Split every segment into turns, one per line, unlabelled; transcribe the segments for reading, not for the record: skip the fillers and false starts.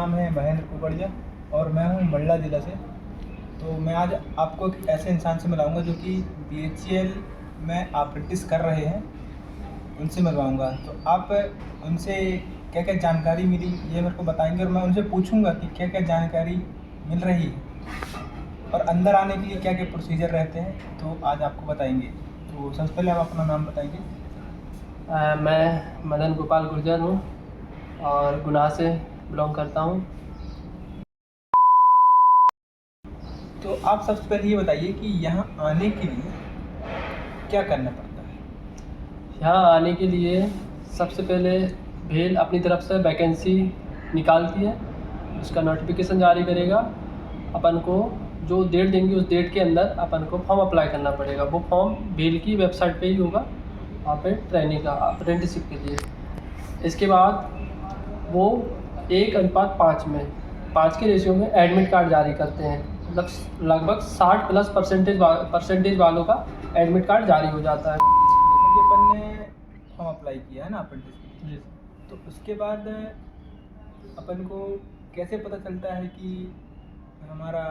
नाम है महेंद्र कुकड़िया और मैं हूँ मंडला ज़िला से। तो मैं आज आपको एक ऐसे इंसान से मिलाऊंगा जो कि BHEL में अप्रेंटिस कर रहे हैं, उनसे मिलवाऊंगा। तो आप उनसे क्या क्या जानकारी मिली ये मेरे को बताएंगे और मैं उनसे पूछूंगा कि क्या क्या जानकारी मिल रही है और अंदर आने के लिए क्या क्या प्रोसीजर रहते हैं, तो आज आपको बताएंगे। तो सबसे पहले आप अपना नाम बताएंगे।
मैं मदन गोपाल गुर्जर हूँ और गुनाह से बिलोंग करता हूँ।
तो आप सबसे पहले ये बताइए कि यहाँ आने के लिए क्या करना पड़ता है।
यहाँ आने के लिए सबसे पहले भेल अपनी तरफ से वैकेंसी निकालती है, उसका नोटिफिकेशन जारी करेगा। अपन को जो डेट देंगे उस डेट के अंदर अपन को फॉर्म अप्लाई करना पड़ेगा। वो फॉर्म भेल की वेबसाइट पे ही होगा, वहाँ पे ट्रेनिंग का अप्रेंटिसशिप के लिए। इसके बाद वो 1:5 में 5 के रेशियो में एडमिट कार्ड जारी करते हैं। लगभग 60+ परसेंटेज वालों का एडमिट कार्ड जारी हो जाता है।
जैसे कि अपन ने फॉर्म अप्लाई किया है ना अप्रेंटिस के लिए, तो उसके बाद अपन को कैसे पता चलता है कि हमारा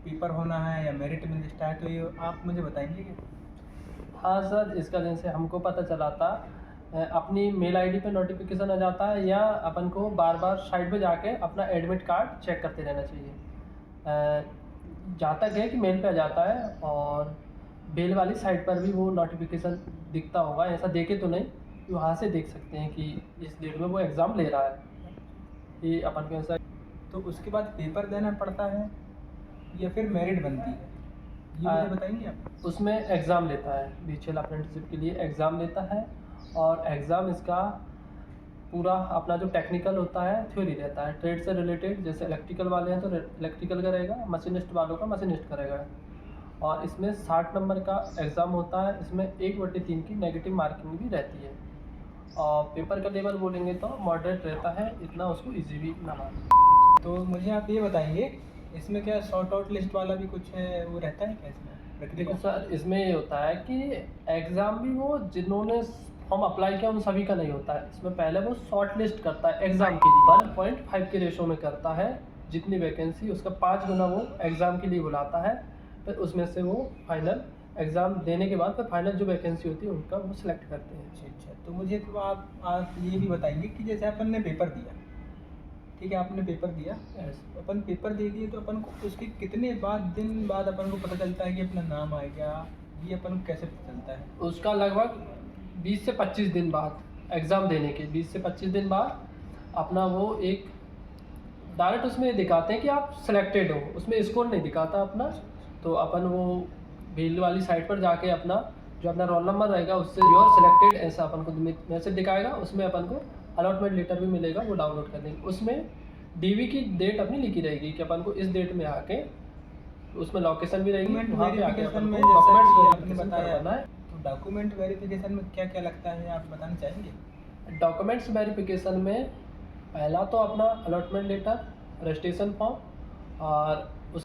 पेपर होना है या मेरिट में लिस्ट है, तो ये आप मुझे बताएंगे क्या?
हाँ सर, इसका जैसे हमको पता चला था, अपनी मेल आईडी पे नोटिफिकेशन आ जाता है या अपन को बार बार साइट पे जाके अपना एडमिट कार्ड चेक करते रहना चाहिए। जहाँ तक है कि मेल पे आ जाता है और बेल वाली साइट पर भी वो नोटिफिकेशन दिखता होगा। ऐसा देखे तो नहीं, वहाँ से देख सकते हैं कि इस डेट में वो एग्ज़ाम ले रहा है, ये अपन को ऐसा।
तो उसके बाद पेपर देना पड़ता है या फिर मेरिट बनती है, ये मुझे बताएंगे आप?
उसमें एग्ज़ाम लेता है, BHEL अप्रेंटिसशिप के लिए एग्ज़ाम लेता है और एग्ज़ाम इसका पूरा अपना जो टेक्निकल होता है थ्योरी रहता है। ट्रेड से रिलेटेड, जैसे इलेक्ट्रिकल वाले हैं तो इलेक्ट्रिकल का रहेगा, मशीनिस्ट वालों का मशीनिस्ट का रहेगा। और इसमें 60 नंबर का एग्ज़ाम होता है। इसमें 1/3 की नेगेटिव मार्किंग भी रहती है। और पेपर का लेवल बोलेंगे तो मॉडरेट रहता है, इतना उसको ईजी भी ना माने।
तो मुझे आप ये बताइए, इसमें क्या शॉर्ट आउट लिस्ट वाला भी कुछ है, वो रहता है क्या इसमें
देखो
प्रक्रिया?
सर, इसमें ये होता है कि एग्ज़ाम भी वो जिन्होंने फॉर्म अप्लाई किया उन सभी का नहीं होता है। इसमें पहले वो शॉर्ट लिस्ट करता है एग्ज़ाम के लिए, 1.5 के रेशो में करता है। जितनी वैकेंसी उसका 5 गुना वो एग्ज़ाम के लिए बुलाता है। फिर उसमें से वो फाइनल एग्ज़ाम देने के बाद फिर फाइनल जो वैकेंसी होती है उनका वो सिलेक्ट करते हैं।
अच्छा, तो मुझे तो आप ये भी बताएंगे कि जैसे अपन ने पेपर दिया, ठीक है, आपने पेपर दिया, अपन पेपर दे दिए, तो अपन को उसके कितने दिन बाद अपन को पता चलता है कि अपना नाम आ गया, ये अपन को कैसे पता चलता है?
उसका लगभग 20 से 25 दिन बाद, एग्ज़ाम देने के 20 से 25 दिन बाद अपना वो एक डायरेक्ट उसमें दिखाते हैं कि आप सिलेक्टेड हो, उसमें स्कोर नहीं दिखाता अपना। तो अपन वो बेल वाली साइट पर जाके अपना जो अपना रोल नंबर रहेगा उससे योर सिलेक्टेड ऐसा अपन को मैसेज दिखाएगा। उसमें अपन को अलॉटमेंट लेटर भी मिलेगा, वो डाउनलोड कर देंगे। उसमें DV की डेट अपनी लिखी रहेगी कि अपन को इस डेट में आके, उसमें लोकेशन भी रहेगी, वहाँ पे आके अपन को डॉक्यूमेंट्स
आपने
वेरिफिकेशन
बताया,
करवाना है।
तो डॉक्यूमेंट वेरिफिकेशन में क्या क्या लगता है आप बताना चाहेंगे?
डॉक्यूमेंट्स वेरिफिकेशन में पहला तो अपना अलॉटमेंट लेटर, रजिस्ट्रेशन फॉर्म, और उस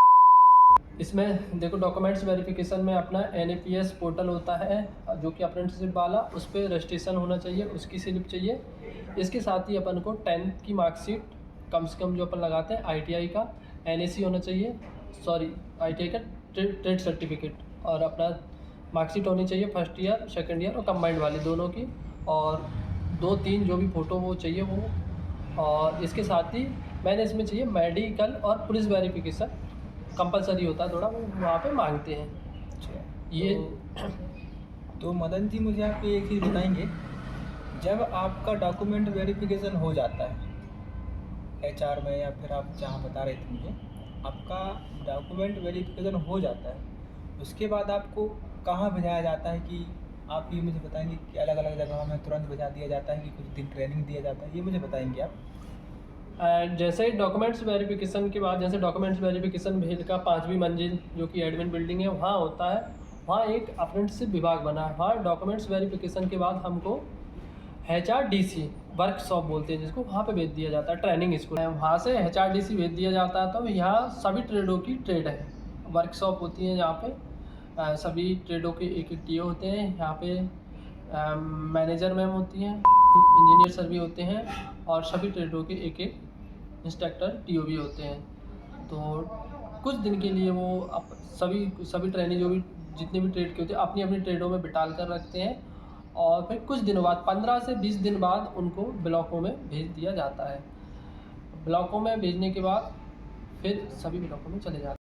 इसमें देखो डॉक्यूमेंट्स वेरिफिकेशन में अपना NAPS पोर्टल होता है जो कि अप्रेंटिसशिप वाला, उस पर रजिस्ट्रेशन होना चाहिए, उसकी स्लिप चाहिए। इसके साथ ही अपन को 10th की मार्कशीट कम से कम जो अपन लगाते हैं, ITI का NAC होना चाहिए, ITI का ट्रेड सर्टिफिकेट, और अपना मार्कशीट होनी चाहिए फर्स्ट ईयर, सेकेंड ईयर और कंबाइंड वाली दोनों की, और 2-3 जो भी फ़ोटो वो चाहिए वो। और इसके साथ ही मैंने इसमें चाहिए मेडिकल और पुलिस वेरिफिकेशन कंपलसरी होता है थोड़ा, वो वहाँ पे मांगते हैं।
अच्छा,
ये
तो मदन जी मुझे आप ये एक चीज़ बताएंगे, जब आपका डॉक्यूमेंट वेरिफिकेशन हो जाता है HR में या फिर आप जहाँ बता रहे थे मुझे, आपका डॉक्यूमेंट वेरिफिकेशन हो जाता है, उसके बाद आपको कहाँ भेजाया जाता है? कि आप ये मुझे बताएंगे कि अलग अलग जगहों में तुरंत भेजा दिया जाता है कि कुछ दिन ट्रेनिंग दिया जाता है, ये मुझे बताएंगे आप?
जैसे डॉक्यूमेंट्स वेरिफिकेशन के बाद, जैसे डॉक्यूमेंट्स वेरिफिकेशन भेल का 5वीं मंजिल जो कि एडमिन बिल्डिंग है वहाँ होता है, वहाँ एक अप्रेंटिसशिप विभाग बना है। वहाँ डॉक्यूमेंट्स वेरिफिकेशन के बाद हमको HRDC वर्कशॉप बोलते हैं जिसको, वहाँ पे भेज दिया जाता है ट्रेनिंग स्कूल। वहाँ से HRDC भेज दिया जाता है। तो यहाँ सभी ट्रेडों की ट्रेड है, वर्कशॉप होती है यहाँ पे। सभी ट्रेडों के एक टीओ होते हैं यहाँ पे, मैनेजर मैम होती हैं, इंजीनियर सर भी होते हैं, और सभी ट्रेडों के एक इंस्ट्रक्टर टीओबी होते हैं। तो कुछ दिन के लिए वो सभी ट्रेनी जो भी जितने भी ट्रेड के होते हैं अपनी अपनी ट्रेडों में बिठाल कर रखते हैं, और फिर कुछ दिनों बाद 15 से 20 दिन बाद उनको ब्लॉकों में भेज दिया जाता है। ब्लॉकों में भेजने के बाद फिर सभी ब्लॉकों में चले जाते हैं।